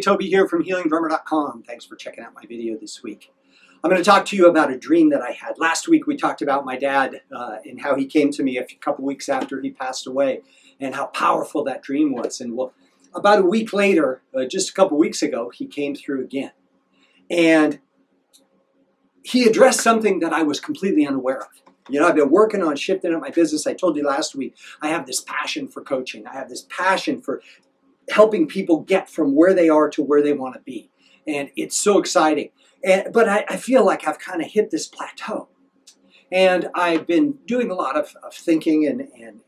Toby here from HealingDrummer.com. Thanks for checking out my video this week. I'm going to talk to you about a dream that I had. Last week we talked about my dad and how he came to me a couple weeks after he passed away and how powerful that dream was. And well, about a week later, just a couple weeks ago, he came through again. And he addressed something that I was completely unaware of. You know, I've been working on shifting up my business. I told you last week, I have this passion for coaching. I have this passion for helping people get from where they are to where they want to be. And it's so exciting. But I feel like I've kind of hit this plateau. And I've been doing a lot of thinking and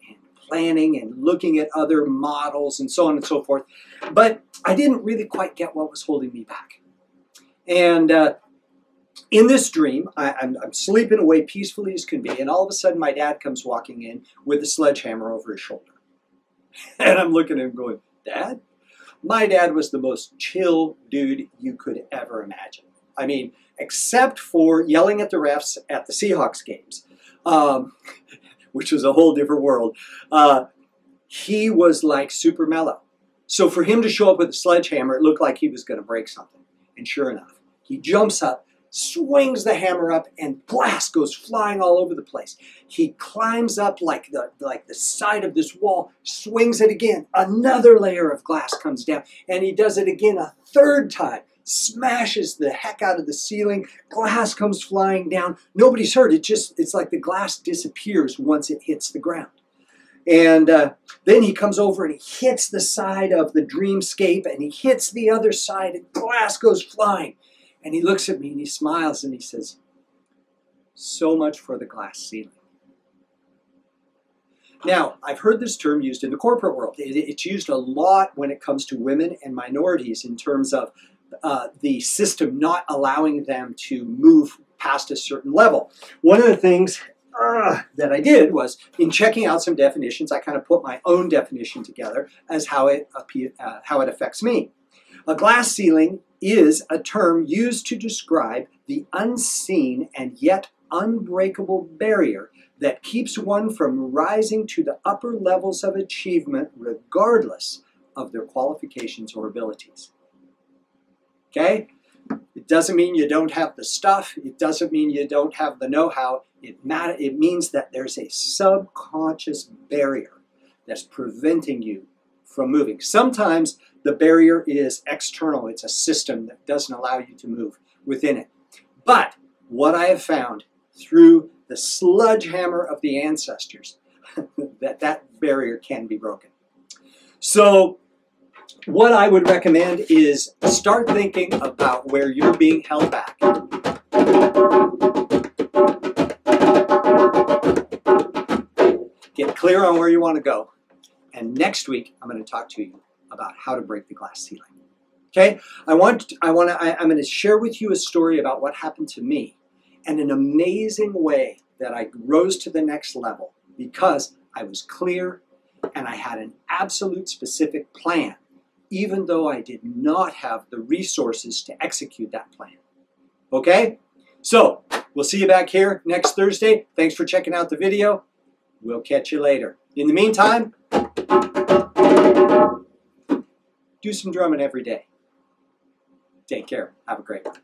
planning and looking at other models and so on and so forth. But I didn't really quite get what was holding me back. And in this dream, I'm sleeping away peacefully as can be. And all of a sudden, my dad comes walking in with a sledgehammer over his shoulder. And I'm looking at him going, Dad? My dad was the most chill dude you could ever imagine. I mean, except for yelling at the refs at the Seahawks games, which was a whole different world. He was like super mellow. So for him to show up with a sledgehammer, it looked like he was going to break something. And sure enough, he jumps up, swings the hammer up, and glass goes flying all over the place. He climbs up like the side of this wall, swings it again. Another layer of glass comes down, and he does it again a third time. Smashes the heck out of the ceiling. Glass comes flying down. Nobody's hurt. It's like the glass disappears once it hits the ground. And then he comes over and he hits the side of the dreamscape, and he hits the other side, and glass goes flying. And he looks at me and he smiles and he says, so much for the glass ceiling. Now, I've heard this term used in the corporate world. It's used a lot when it comes to women and minorities in terms of the system not allowing them to move past a certain level. One of the things that I did was, in checking out some definitions, I kind of put my own definition together as how it affects me. A glass ceiling is a term used to describe the unseen and yet unbreakable barrier that keeps one from rising to the upper levels of achievement regardless of their qualifications or abilities. Okay? It doesn't mean you don't have the stuff. It doesn't mean you don't have the know-how. It means that there's a subconscious barrier that's preventing you from moving. Sometimes the barrier is external. It's a system that doesn't allow you to move within it. But what I have found through the sledgehammer of the ancestors, that barrier can be broken. So what I would recommend is start thinking about where you're being held back. Get clear on where you want to go. And next week, I'm going to talk to you about how to break the glass ceiling. Okay? I'm going to share with you a story about what happened to me and an amazing way that I rose to the next level because I was clear and I had an absolute specific plan, even though I did not have the resources to execute that plan. Okay? So, we'll see you back here next Thursday. Thanks for checking out the video. We'll catch you later. In the meantime, do some drumming every day. Take care. Have a great one.